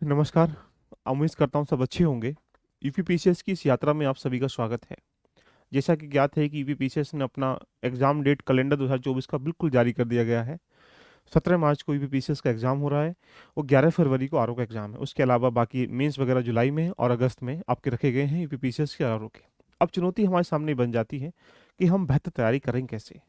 नमस्कार। उम्मीद करता हूँ सब अच्छे होंगे। यूपीपीसीएस की इस यात्रा में आप सभी का स्वागत है। जैसा कि ज्ञात है कि यूपीपीसीएस ने अपना एग्ज़ाम डेट कैलेंडर 2024 का बिल्कुल जारी कर दिया गया है। 17 मार्च को यूपीपीसीएस का एग्ज़ाम हो रहा है और 11 फरवरी को आरओ का एग्ज़ाम है। उसके अलावा बाकी मेंस वगैरह जुलाई में और अगस्त में आपके रखे गए हैं यूपीपीसीएस के आरओ के। अब चुनौती हमारे सामने बन जाती है कि हम बेहतर तैयारी करें कैसे।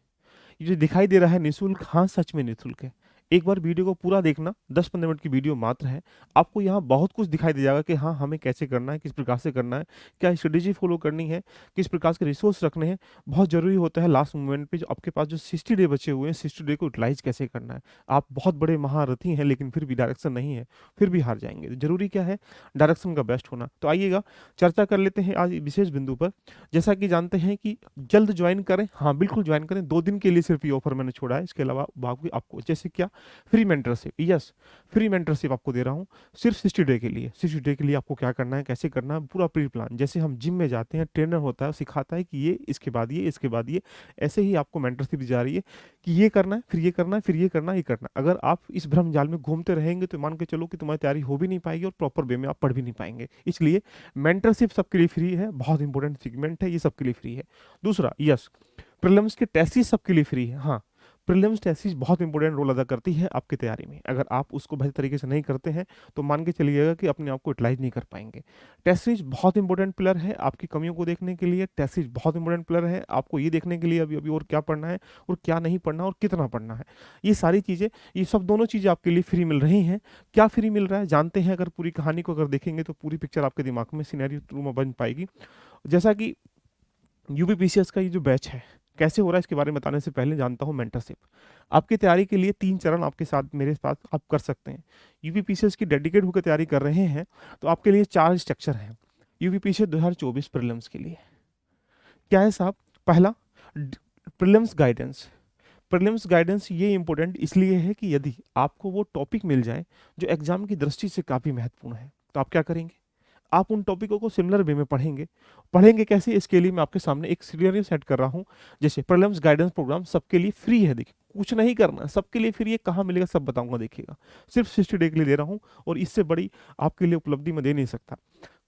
ये जो दिखाई दे रहा है निःशुल्क, हाँ सच में निःशुल्क है। एक बार वीडियो को पूरा देखना, 10-15 मिनट की वीडियो मात्र है। आपको यहाँ बहुत कुछ दिखाई दे जाएगा कि हाँ, हमें कैसे करना है, किस प्रकार से करना है, क्या स्ट्रेटेजी फॉलो करनी है, किस प्रकार के रिसोर्स रखने हैं। बहुत ज़रूरी होता है लास्ट मोमेंट पे जो आपके पास जो 60 डे बचे हुए हैं, 60 डे को यूटिलाइज़ कैसे करना है। आप बहुत बड़े महारथी हैं लेकिन फिर भी डायरेक्शन नहीं है, फिर भी हार जाएँगे। तो ज़रूरी क्या है? डायरेक्शन का बेस्ट होना। तो आइएगा, चर्चा कर लेते हैं आज विशेष बिंदु पर। जैसा कि जानते हैं कि जल्द ज्वाइन करें, हाँ बिल्कुल ज्वाइन करें। 2 दिन के लिए सिर्फ ये ऑफर मैंने छोड़ा है, इसके अलावा बाकी आपको जैसे क्या free mentorship, yes free mentorship आपको दे रहा हूँ सिर्फ 60 डे के लिए। 60 डे के लिए आपको क्या करना है, कैसे करना है, पूरा प्री प्लान। जैसे हम जिम में जाते हैं, ट्रेनर होता है सिखाता है कि ये इसके बाद ये इसके बाद ये, ऐसे ही आपको मेंटरशिप दी जा रही है कि ये करना है, फिर ये करना है, फिर ये करना है, ये करना है। अगर आप इस भ्रम जाल में घूमते रहेंगे तो मान के चलो कि तुम्हारी तैयारी हो भी नहीं पाएगी और प्रॉपर वे में आप पढ़ भी नहीं पाएंगे। इसलिए मेंटरशिप सबके लिए फ्री है, बहुत इंपॉर्टेंट सेगमेंट है, ये सबके लिए फ्री है। दूसरा, यस प्रीलिम्स की टेस्टिस सबके लिए फ्री है। हाँ, प्रीलिम्स टेस्टिस बहुत इंपॉर्टेंट रोल अदा करती है आपकी तैयारी में। अगर आप उसको बेहतर तरीके से नहीं करते हैं तो मान के चलिएगा कि अपने आप को यूटिलाइज नहीं कर पाएंगे। टेस्टिस बहुत इंपॉर्टेंट पिलर है आपकी कमियों को देखने के लिए। टेस्टिस बहुत इंपॉर्टेंट पिलर है आपको ये देखने के लिए अभी अभी और क्या पढ़ना है और क्या नहीं पढ़ना और कितना पढ़ना है। ये सारी चीज़ें, ये सब दोनों चीज़ें आपके लिए फ्री मिल रही हैं। क्या फ्री मिल रहा है जानते हैं? अगर पूरी कहानी को अगर देखेंगे तो पूरी पिक्चर आपके दिमाग में सिनेरियो थ्रू में बन पाएगी। जैसा कि यूपीपीसीएस का ये जो बैच है कैसे हो रहा है इसके बारे में बताने से पहले जानता हूँ मेंटरशिप। आपकी तैयारी के लिए 3 चरण आपके साथ मेरे साथ आप कर सकते हैं। यूपीपीसीएस की डेडिकेट होकर तैयारी कर रहे हैं तो आपके लिए 4 स्ट्रक्चर हैं यूपीपीसीएस 2024 प्रीलिम्स के लिए। क्या है साहब? पहला, प्रीलिम्स गाइडेंस। प्रीलिम्स गाइडेंस ये इंपॉर्टेंट इसलिए है कि यदि आपको वो टॉपिक मिल जाए जो एग्जाम की दृष्टि से काफ़ी महत्वपूर्ण है तो आप क्या करेंगे? आप उन टॉपिकों को सिमिलर वे में पढ़ेंगे। पढ़ेंगे कैसे? इसके लिए मैं आपके सामने एक सिनेरियो सेट कर रहा हूँ। जैसे प्रीलिम्स गाइडेंस प्रोग्राम सबके लिए फ्री है, देखिए कुछ नहीं करना है, सबके लिए फ्री है। कहाँ मिलेगा सब बताऊंगा, देखिएगा। सिर्फ 60 डे के लिए दे रहा हूँ और इससे बड़ी आपके लिए उपलब्धि मैं दे नहीं सकता।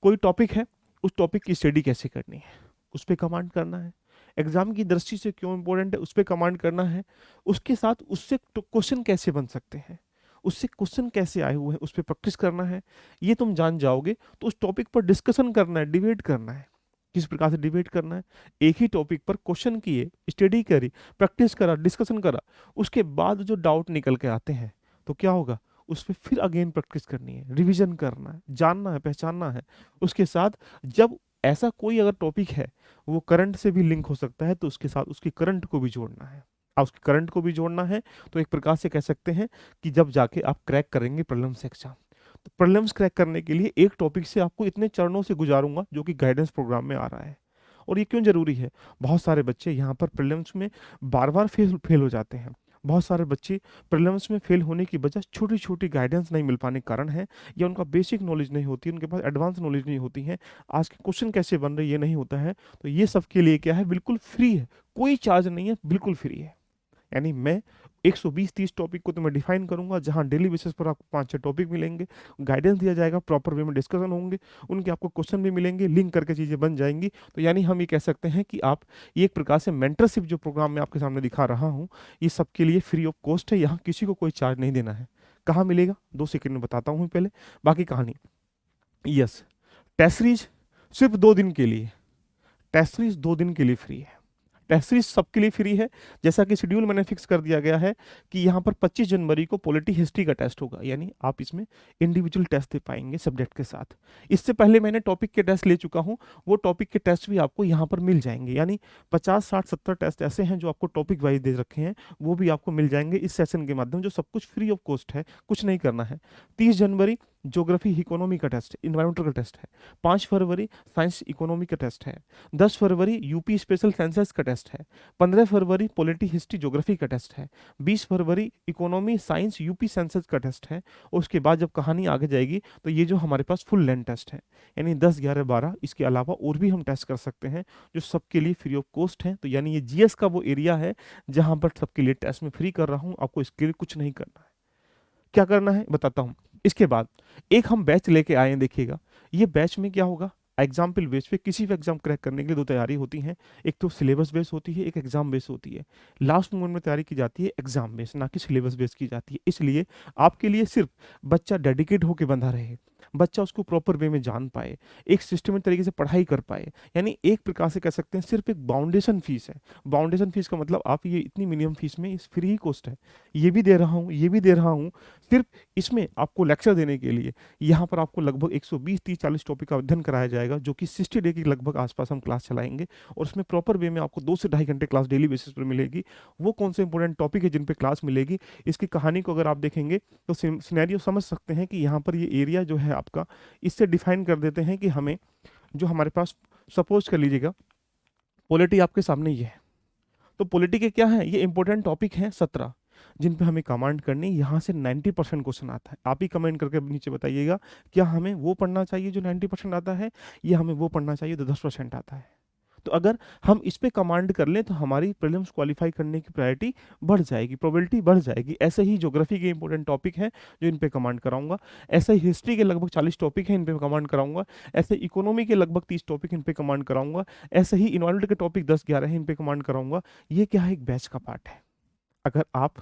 कोई टॉपिक है, उस टॉपिक की स्टडी कैसे करनी है उस पर कमांड करना है। एग्जाम की दृष्टि से क्यों इंपॉर्टेंट है उस पर कमांड करना है। उसके साथ उससे क्वेश्चन कैसे बन सकते हैं, उससे क्वेश्चन कैसे आए हुए हैं उस पर प्रैक्टिस करना है। ये तुम जान जाओगे तो उस टॉपिक पर डिस्कशन करना है, डिबेट करना है। किस प्रकार से डिबेट करना है? एक ही टॉपिक पर क्वेश्चन किए, स्टडी करी, प्रैक्टिस करा, डिस्कशन करा, उसके बाद जो डाउट निकल के आते हैं तो क्या होगा? उस पर फिर अगेन प्रैक्टिस करनी है, रिवीजन करना है, जानना है, पहचानना है। उसके साथ जब ऐसा कोई अगर टॉपिक है वो करंट से भी लिंक हो सकता है तो उसके साथ उसकी करंट को भी जोड़ना है। अब उसकी करंट को भी जोड़ना है तो एक प्रकार से कह सकते हैं कि जब जाके आप क्रैक करेंगे प्रीलिम्स एग्जाम। तो प्रीलिम्स क्रैक करने के लिए एक टॉपिक से आपको इतने चरणों से गुजारूंगा जो कि गाइडेंस प्रोग्राम में आ रहा है। और ये क्यों जरूरी है? बहुत सारे बच्चे यहाँ पर प्रीलिम्स में बार बार फेल फेल हो जाते हैं। बहुत सारे बच्चे प्रीलिम्स में फेल होने की वजह छोटी छोटी गाइडेंस नहीं मिल पाने के कारण है, या उनका बेसिक नॉलेज नहीं होती, उनके पास एडवांस नॉलेज नहीं होती है, आज के क्वेश्चन कैसे बन रहे ये नहीं होता है। तो ये सब के लिए क्या है, बिल्कुल फ्री है, कोई चार्ज नहीं है, बिल्कुल फ्री है। यानी मैं 120-30 टॉपिक को तो मैं डिफाइन करूंगा जहां डेली बेसिस पर आपको 5-6 टॉपिक मिलेंगे, गाइडेंस दिया जाएगा, प्रॉपर वे में डिस्कशन होंगे, उनके आपको क्वेश्चन भी मिलेंगे, लिंक करके चीज़ें बन जाएंगी। तो यानी हम ये कह सकते हैं कि आप ये एक प्रकार से मेंटरशिप जो प्रोग्राम मैं आपके सामने दिखा रहा हूँ ये सबके लिए फ्री ऑफ कॉस्ट है। यहाँ किसी को कोई चार्ज नहीं देना है। कहाँ मिलेगा 2 सेकंड में बताता हूँ पहले बाकी कहानी। यस, टेस्ट सीरीज सिर्फ 2 दिन के लिए, टेस्ट सीरीज 2 दिन के लिए फ्री है। टेस्ट सीरीज सबके लिए फ्री है। जैसा कि शेड्यूल मैंने फिक्स कर दिया गया है कि यहाँ पर 25 जनवरी को पॉलिटी हिस्ट्री का टेस्ट होगा, यानी आप इसमें इंडिविजुअल टेस्ट दे पाएंगे सब्जेक्ट के साथ। इससे पहले मैंने टॉपिक के टेस्ट ले चुका हूँ, वो टॉपिक के टेस्ट भी आपको यहाँ पर मिल जाएंगे। यानी 50-60-70 टेस्ट ऐसे हैं जो आपको टॉपिक वाइज दे रखे हैं, वो भी आपको मिल जाएंगे इस सेशन के माध्यम, जो सब कुछ फ्री ऑफ कॉस्ट है, कुछ नहीं करना है। 30 जनवरी ज्योग्राफी इकोनॉमी का टेस्ट, इन्वायरमेंटल का टेस्ट है। 5 फरवरी साइंस इकोनॉमी का टेस्ट है। 10 फरवरी यूपी स्पेशल सेंसस का टेस्ट है। 15 फरवरी पॉलिटी हिस्ट्री ज्योग्राफी का टेस्ट है। 20 फरवरी इकोनॉमी साइंस यूपी सेंसस का टेस्ट है। और उसके बाद जब कहानी आगे जाएगी तो ये जो हमारे पास फुल लेंथ टेस्ट है, यानी 10, 11, 12, इसके अलावा और भी हम टेस्ट कर सकते हैं जो सबके लिए फ्री ऑफ कॉस्ट है। तो यानी ये जीएस का वो एरिया है जहां पर सबके लिए टेस्ट में फ्री कर रहा हूं, आपको इसके लिए कुछ नहीं करना है। क्या करना है बताता हूँ। इसके बाद एक हम बैच लेके आए हैं, देखिएगा ये बैच में क्या होगा, एग्जाम्पल बेस पे किसी भी एग्जाम क्रैक करने के लिए दो तैयारी होती हैं, एक तो सिलेबस बेस होती है, एक एग्जाम बेस होती है। लास्ट मोमेंट में तैयारी की जाती है एग्जाम बेस, ना कि सिलेबस बेस की जाती है। इसलिए आपके लिए सिर्फ बच्चा डेडिकेट होकर बंधा रहे, बच्चा उसको प्रॉपर वे में जान पाए, एक सिस्टमेटिक तरीके से पढ़ाई कर पाए, यानी एक प्रकार से कह सकते हैं सिर्फ एक बाउंडेशन फीस है। बाउंडेशन फीस का मतलब आप ये इतनी मिनिमम फीस में इस फ्री कॉस्ट है, ये भी दे रहा हूँ, ये भी दे रहा हूँ, सिर्फ इसमें आपको लेक्चर देने के लिए। यहाँ पर आपको लगभग 120 30 40 टॉपिक का अध्ययन कराया जाएगा, जो कि 60 डे के लगभग आसपास हम क्लास चलाएंगे, और उसमें प्रॉपर वे में आपको 2 से 2.5 घंटे क्लास डेली बेसिस पर मिलेगी। वो कौन से इंपॉर्टेंट टॉपिक है जिन पे क्लास मिलेगी, इसकी कहानी को अगर आप देखेंगे तो सिनेरियो समझ सकते हैं कि यहाँ पर ये एरिया जो है आपका, इससे डिफाइन कर देते हैं कि हमें जो हमारे पास, सपोज कर लीजिएगा पॉलिटी आपके सामने ये है, तो पॉलिटी के क्या है, ये इंपॉर्टेंट टॉपिक हैं 17 जिन पे हमें कमांड करनी। यहाँ से 90% क्वेश्चन आता है। आप ही कमेंट करके नीचे बताइएगा, क्या हमें वो पढ़ना चाहिए जो 90% आता है, या हमें वो पढ़ना चाहिए जो 10% आता है। तो अगर हम इस पे कमांड कर लें तो हमारी प्रीलिम्स क्वालिफाई करने की प्रायोरिटी बढ़ जाएगी, प्रोबेबिलिटी बढ़ जाएगी। ऐसे ही ज्योग्राफी के इंपॉर्टेंट टॉपिक हैं जो इन पे कमांड कराऊंगा, ऐसे ही हिस्ट्री के लगभग 40 टॉपिक हैं इन पे कमांड कराऊंगा, ऐसे इकोनॉमी के लगभग 30 टॉपिक इन पे कमांड कराऊंगा, ऐसे ही इन्वायरमेंट के टॉपिक 10-11 हैं इन पे कमांड कराऊंगा। ये क्या है, एक बैच का पार्ट है। अगर आप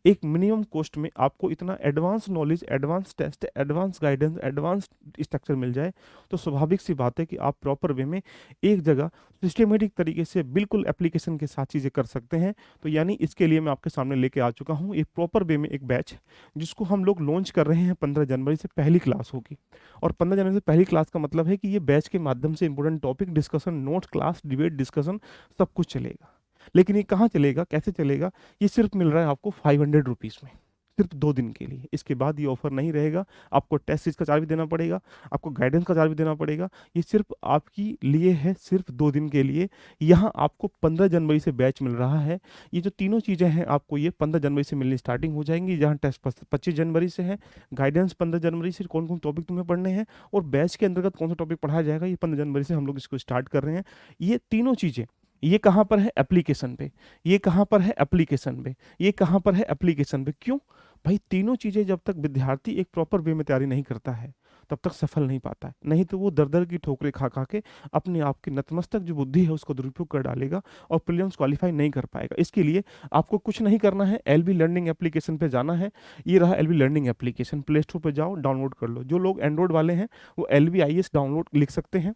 एक मिनिमम कॉस्ट में आपको इतना advance knowledge, advance test, advance guidance, advance structure मिल जाए, तो स्वाभाविक सी बात है कि आप प्रॉपर वे में एक जगह सिस्टमेटिक तरीके से बिल्कुल एप्लीकेशन के साथ चीज़ें कर सकते हैं। तो यानी इसके लिए मैं आपके सामने लेके आ चुका हूँ एक प्रॉपर वे में एक बैच, जिसको हम लोग लॉन्च कर रहे हैं। 15 जनवरी से पहली क्लास होगी, और 15 जनवरी से पहली क्लास का मतलब है कि ये बैच के माध्यम से important topic discussion, notes, class, debate, discussion सब कुछ चलेगा। लेकिन ये कहाँ चलेगा, कैसे चलेगा, ये सिर्फ मिल रहा है आपको 500 रुपीज़ में, सिर्फ 2 दिन के लिए। इसके बाद ये ऑफर नहीं रहेगा। आपको टेस्ट सीरीज का चार्ज भी देना पड़ेगा, आपको गाइडेंस का चार्ज भी देना पड़ेगा। ये सिर्फ आपकी लिए है, सिर्फ 2 दिन के लिए। यहाँ आपको 15 जनवरी से बैच मिल रहा है। ये जो तीनों चीज़ें हैं आपको ये 15 जनवरी से मिलनी स्टार्टिंग हो जाएंगी। जहाँ टेस्ट 25 जनवरी से है, गाइडेंस 15 जनवरी से, कौन कौन टॉपिक तुम्हें पढ़ने हैं और बैच के अंतर्गत कौन सा टॉपिक पढ़ाया जाएगा, ये 15 जनवरी से हम लोग इसको स्टार्ट कर रहे हैं। ये तीनों चीज़ें, ये कहाँ पर है, एप्लीकेशन पे। ये कहाँ पर है, एप्लीकेशन पे। ये कहाँ पर है, एप्लीकेशन पे। क्यों भाई, तीनों चीजें जब तक विद्यार्थी एक प्रॉपर वे में तैयारी नहीं करता है तब तक सफल नहीं पाता है। नहीं तो वो दर दर की ठोकरें खा खा के अपने आप की नतमस्तक जो बुद्धि है उसको दुरुपयोग कर डालेगा और प्रीलिम्स क्वालिफाई नहीं कर पाएगा। इसके लिए आपको कुछ नहीं करना है, एलबी लर्निंग एप्लीकेशन पे जाना है। ये रहा LB learning application, play store पे जाओ, डाउनलोड कर लो। जो लोग एंड्रॉइड वाले हैं वो LBIS डाउनलोड लिख सकते हैं,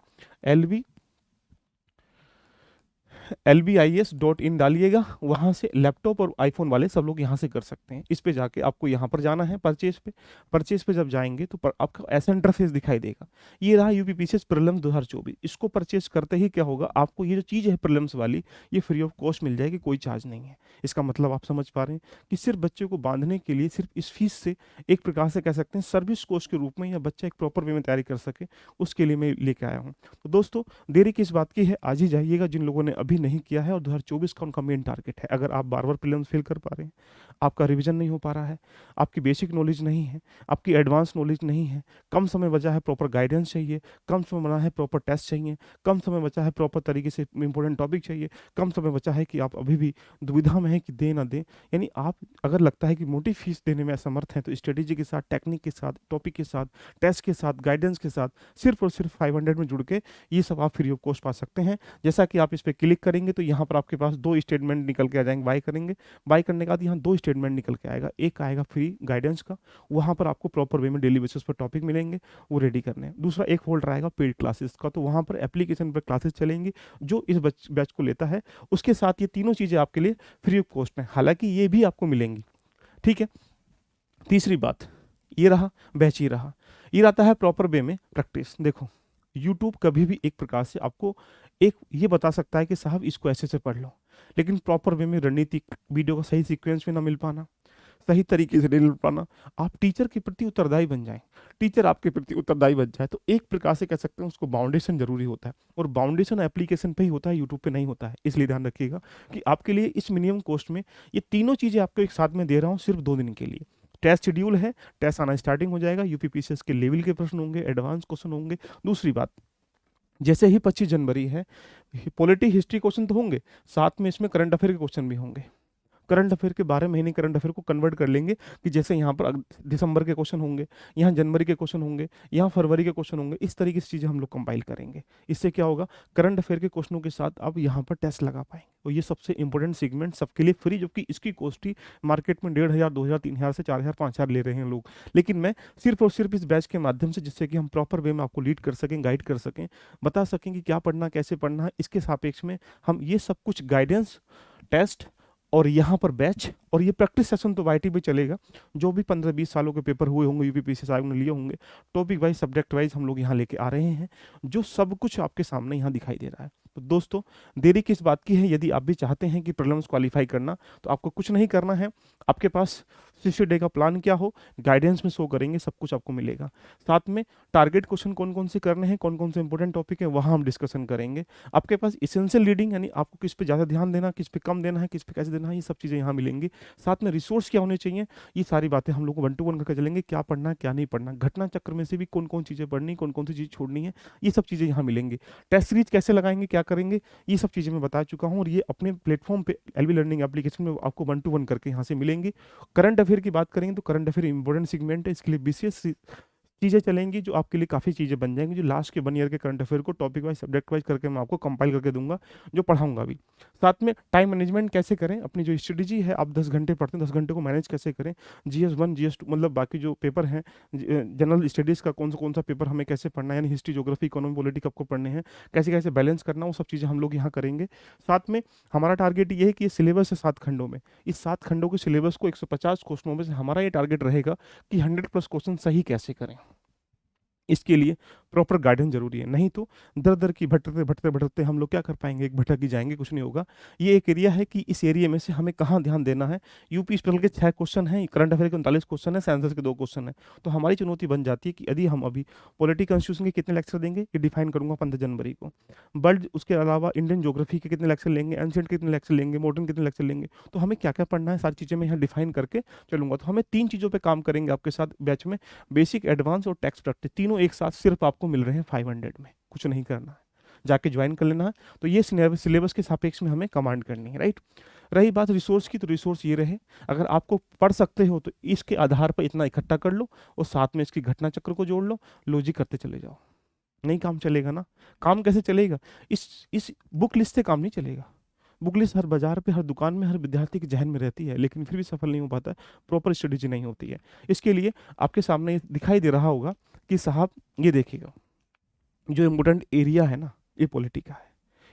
LBIS.in डालिएगा, वहाँ से लैपटॉप और आईफोन वाले सब लोग यहाँ से कर सकते हैं। इस पे जाके आपको यहाँ पर जाना है परचेज पे। परचेज पे जब जाएंगे तो आपका ऐसा इंटरफेस दिखाई देगा। ये रहा यूपीपीसीएस प्रीलिम्स 2024। इसको परचेज करते ही क्या होगा, आपको ये जो चीज़ है प्रीलिम्स वाली, ये फ्री ऑफ कॉस्ट मिल जाएगी, कोई चार्ज नहीं है। इसका मतलब आप समझ पा रहे हैं कि सिर्फ बच्चे को बांधने के लिए, सिर्फ इस फीस से एक प्रकार से कह सकते हैं सर्विस कॉस्ट के रूप में, या बच्चा एक प्रॉपर वे में तैयारी कर सके, उसके लिए मैं लेके आया हूँ। तो दोस्तों देरी किस बात की है, आज ही जाइएगा जिन लोगों ने अभी नहीं किया है। और 2024 का उनका मेन टारगेट है। अगर आप बार बार प्रीलिम्स फेल कर पा रहे हैं, आपका रिवीजन नहीं हो पा रहा है, आपकी बेसिक नॉलेज नहीं है, आपकी एडवांस नॉलेज नहीं है, कम समय बचा है, प्रॉपर गाइडेंस चाहिए, कम समय बना है, प्रॉपर टेस्ट चाहिए, कम समय बचा है, प्रॉपर तरीके से इंपॉर्टेंट टॉपिक चाहिए, कम समय बचा है कि आप अभी भी दुविधा में है कि दे ना दें, यानी आप अगर लगता है कि मोटी फीस देने में असमर्थ हैं, तो स्ट्रेटेजी के साथ, टेक्निक के साथ, टॉपिक के साथ, टेस्ट के साथ, गाइडेंस के साथ सिर्फ और सिर्फ 500 में जुड़ के ये सब आप फ्री ऑफ कॉस्ट पा सकते हैं। जैसा कि आप इस पर क्लिक करेंगे तो यहाँ पर आपके पास 2 स्टेटमेंट निकल के आ जाएंगे। बाय करेंगे, बाय करने के बाद यहाँ 2 स्टेटमेंट निकल के आएगा। एक आएगा फ्री गाइडेंस का, वहाँ पर आपको प्रॉपर वे में डेली बेसिस पर टॉपिक मिलेंगे, वो रेडी करने हैं। दूसरा एक फोल्डर आएगा पेड क्लासेस का, तो वहाँ पर एप्लीकेशन पर क्लासेस चलेंगी जो इस बैच को लेता है। उसके साथ ये तीनों चीज़ें आपके लिए फ्री ऑफ कॉस्ट हैं, हालांकि ये भी आपको मिलेंगी। ठीक है। तीसरी बात, ये रहा बैच, ये रहता है प्रॉपर वे में प्रैक्टिस। देखो यूट्यूब कभी भी एक प्रकार से आपको एक ये बता सकता है कि साहब इसको ऐसे से पढ़ लो, लेकिन प्रॉपर वे में रणनीति, वीडियो का सही सीक्वेंस में ना मिल पाना, सही तरीके से नहीं मिल पाना। आप टीचर के प्रति उत्तरदायी बन जाएं, टीचर आपके प्रति उत्तरदायी बन जाए, तो एक प्रकार से कह सकते हैं उसको बाउंडेशन जरूरी होता है, और बाउंडेशन एप्लीकेशन पे ही होता है, यूट्यूब पे नहीं होता है। इसलिए ध्यान रखिएगा कि आपके लिए इस मिनिमम कॉस्ट में ये तीनों चीज़ें आपको एक साथ में दे रहा हूँ सिर्फ 2 दिन के लिए। टेस्ट शेड्यूल है, टेस्ट आना स्टार्टिंग हो जाएगा, यूपीपीसीएस के लेवल के प्रश्न होंगे, एडवांस क्वेश्चन होंगे। दूसरी बात, जैसे ही 25 जनवरी है, पॉलिटी हिस्ट्री क्वेश्चन तो होंगे, साथ में इसमें करंट अफेयर के क्वेश्चन भी होंगे। करंट अफेयर के 12 महीने करंट अफेयर को कन्वर्ट कर लेंगे कि जैसे यहाँ पर दिसंबर के क्वेश्चन होंगे, यहाँ जनवरी के क्वेश्चन होंगे, यहाँ फरवरी के क्वेश्चन होंगे, इस तरीके से चीज़ें हम लोग कंपाइल करेंगे। इससे क्या होगा, करंट अफेयर के क्वेश्चनों के साथ आप यहाँ पर टेस्ट लगा पाएंगे, और ये सबसे इंपॉर्टेंट सेगमेंट सबके लिए फ्री, जबकि इसकी कॉस्ट ही मार्केट में 1500, 2000, 3000 से 4000, 5000 ले रहे हैं लोग। लेकिन मैं सिर्फ और सिर्फ इस बैच के माध्यम से, जिससे कि हम प्रॉपर वे में आपको लीड कर सकें, गाइड कर सकें, बता सकें कि क्या पढ़ना, कैसे पढ़ना है, इसके सापेक्ष में हम ये सब कुछ गाइडेंस, टेस्ट और यहाँ पर बैच और ये प्रैक्टिस सेशन तो वाईटी पे चलेगा। जो भी 15-20 सालों के पेपर हुए होंगे यूपीपीसीएस आयोग ने लिए होंगे, टॉपिक वाइज, सब्जेक्ट वाइज हम लोग यहाँ लेके आ रहे हैं, जो सब कुछ आपके सामने यहाँ दिखाई दे रहा है। तो दोस्तों, देरी किस बात की है, यदि आप भी चाहते हैं कि प्रीलिम्स क्वालिफाई करना, तो आपको कुछ नहीं करना है। आपके पास 60 डे का प्लान क्या हो, गाइडेंस में शो करेंगे, सब कुछ आपको मिलेगा। साथ में टारगेट क्वेश्चन कौन कौन से करने हैं, कौन कौन से इंपॉर्टेंट टॉपिक है, वहाँ हम डिस्कशन करेंगे। आपके पास इसेंशियल रीडिंग, यानी आपको किस पे ज़्यादा ध्यान देना, किस पे कम देना है, किस पे कैसे देना है, ये सब चीज़ें यहाँ मिलेंगी। साथ में रिसोर्स क्या होने चाहिए, ये सारी बातें हम लोग को 1 to 1 करके चलेंगे, क्या पढ़ना है, क्या नहीं पढ़ना, घटना चक्र में से भी कौन कौन चीज़ें पढ़नी, कौन कौन सी चीज़ छोड़नी है, ये सब चीज़ें यहाँ मिलेंगी। टेस्ट सीरीज कैसे लगाएंगे, क्या करेंगे, ये सब चीज़ें मैं बता चुका हूँ, और ये अपने प्लेटफॉर्म पे एलबी लर्निंग एप्लीकेशन में आपको 1 to 1 करके यहाँ से मिलेंगी। करंट अफेयर की बात करेंगे तो करंट अफेयर इंपॉर्टेंट सेगमेंट है, इसके लिए बीसीएस चीज़ें चलेंगी, जो आपके लिए काफ़ी चीज़ें बन जाएंगी, जो लास्ट के 1 ईयर के करंट अफेयर को टॉपिक वाइज, सब्जेक्ट वाइज करके मैं आपको कंपाइल करके दूंगा, जो पढ़ाऊंगा भी। साथ में टाइम मैनेजमेंट कैसे करें, अपनी जो स्ट्रेटेजी है, आप 10 घंटे पढ़ते हैं, 10 घंटे को मैनेज कैसे करें, GS1, GS2, मतलब बाकी जो पेपर हैं, जनरल स्टडीज़ का कौन सा पेपर हमें कैसे पढ़ना है, यानी हिस्ट्री, ज्योग्राफी, इकोनॉमी, पॉलिटिक्स आपको पढ़ने हैं, कैसे कैसे बैलेंस करना, वो सब चीज़ें हम लोग यहाँ करेंगे। साथ में हमारा टारगेट ये है कि ये सिलेबस है 7 खंडों में, इस 7 खंडों के सिलेबस को 150 क्वेश्चनों में से हमारा ये टारगेट रहेगा कि 100+ क्वेश्चन सही कैसे करें। इसके लिए प्रॉपर गाइडेंस जरूरी है, नहीं तो दर दर की भटकते भटकते भटकते हम लोग क्या कर पाएंगे, एक भटक ही जाएंगे, कुछ नहीं होगा। ये एक एरिया है कि इस एरिया में से हमें कहाँ ध्यान देना है। यूपी स्पेशल के 6 क्वेश्चन हैं, करंट अफेयर के 39 क्वेश्चन है, साइंसेस के 2 क्वेश्चन है। तो हमारी चुनौती बन जाती है कि यदि हम अभी पॉलिटिकल कॉन्स्टिट्यूशन के कितने लेक्चर देंगे, ये डिफाइन करूंगा 15 जनवरी को। वर्ल्ड, उसके अलावा इंडियन ज्योग्राफी के कितने लेक्चर लेंगे, एंशिएंट कितने लेक्चर लेंगे, मॉडर्न कितने लेक्चर लेंगे, तो हमें क्या क्या पढ़ना है, सारी चीज़ें मैं यहाँ डिफाइन करके चलूंगा। तो हमें 3 चीज़ों पर काम करेंगे आपके साथ बैच में, बेसिक, एडवांस और टेक्स्ट प्रैक्टिस, तीनों एक साथ सिर्फ आपको मिल रहे हैं 500 में, कुछ नहीं करना है, जाके ज्वाइन कर लेना है। तो ये सिलेबस के सापेक्ष में हमें कमांड करनी है, राइट। रही बात रिसोर्स की, तो रिसोर्स ये रहे, अगर आपको पढ़ सकते हो तो इसके आधार पर इतना इकट्ठा कर लो, और साथ में इसकी घटना चक्र को जोड़ लो, लॉजिक करते चले जाओ। नहीं काम चलेगा ना। काम कैसे चलेगा, इस बुक लिस्ट से काम नहीं चलेगा। बुक लिस्ट हर बाजार पे, हर दुकान में, हर विद्यार्थी के जहन में रहती है, लेकिन फिर भी सफल नहीं हो पाता, प्रॉपर स्ट्रेटेजी नहीं होती है। इसके लिए आपके सामने ये दिखाई दे रहा होगा कि साहब ये देखिएगा, जो इम्पोर्टेंट एरिया है ना, ये पॉलिटी का है।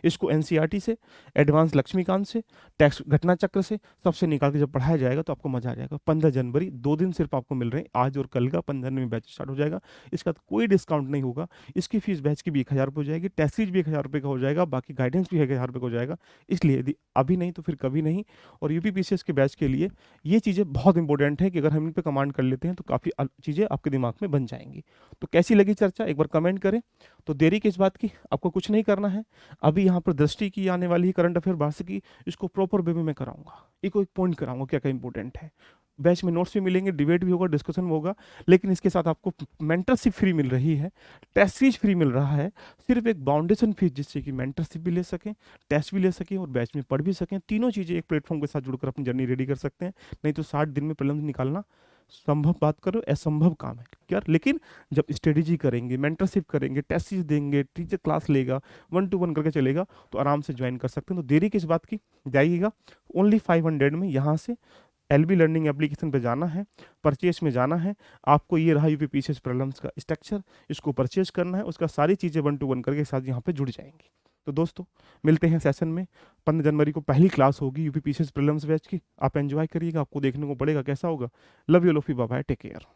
इसको एनसीईआरटी से, एडवांस लक्ष्मीकांत से, टैक्स घटना चक्र से, सबसे निकाल के जब पढ़ाया जाएगा तो आपको मजा आ जाएगा। 15 जनवरी 2 दिन सिर्फ आपको मिल रहे हैं, आज और कल का 15 में बैच स्टार्ट हो जाएगा। इसका तो कोई डिस्काउंट नहीं होगा। इसकी फीस बैच की भी 1000 रुपये हो जाएगी, टेस्ट फीस भी 1000 रुपये का हो जाएगा, बाकी गाइडेंस भी 1000 रुपये का हो जाएगा। इसलिए यदि अभी नहीं तो फिर कभी नहीं। और यूपीपीसीएस के बैच के लिए ये चीज़ें बहुत इंपॉर्टेंट है कि अगर हम इन पर कमांड कर लेते हैं तो काफ़ी चीज़ें आपके दिमाग में बन जाएंगी। तो कैसी लगी चर्चा, एक बार कमेंट करें। तो देरी किस बात की, आपको कुछ नहीं करना है। अभी यहाँ पर दृष्टि की आने वाली है करंट अफेयर वार्षिक की, इसको प्रॉपर वे में मैं कराऊंगा, एक एक पॉइंट कराऊंगा क्या क्या इंपॉर्टेंट है। बैच में नोट्स भी मिलेंगे, डिबेट भी होगा, डिस्कशन भी होगा, लेकिन इसके साथ आपको मेंटरशिप फ्री मिल रही है, टेस्ट सीरीज फ्री मिल रहा है, सिर्फ एक बाउंडेशन फीस, जिससे कि मेंटरशिप भी ले सकें, टेस्ट भी ले सकें और बैच में पढ़ भी सकें। तीनों चीज़ें एक प्लेटफॉर्म के साथ जुड़कर अपनी जर्नी रेडी कर सकते हैं। नहीं तो 60 दिन में प्रीलिम्स निकालना संभव, बात करो असंभव काम है क्या। लेकिन जब स्ट्रेटेजी करेंगे, मेंटरशिप करेंगे, टेस्ट सीरीज देंगे, टीचर क्लास लेगा, 1 to 1 करके चलेगा, तो आराम से ज्वाइन कर सकते हैं। तो देरी किस बात की, जाइएगा ओनली 500 में, यहाँ से एलबी लर्निंग एप्लीकेशन पे जाना है, परचेज में जाना है आपको। ये रहा यूपीपीसीएस प्रीलिम्स का स्ट्रक्चर, इसको परचेज करना है, उसका सारी चीज़ें 1 to 1 करके साथ यहाँ पे जुड़ जाएंगी। तो दोस्तों मिलते हैं सेशन में। 15 जनवरी को पहली क्लास होगी यूपीपीसीएस प्रीलिम्स बैच की, आप एंजॉय करिएगा, आपको देखने को पड़ेगा कैसा होगा। Love you lofi, bye bye, take care.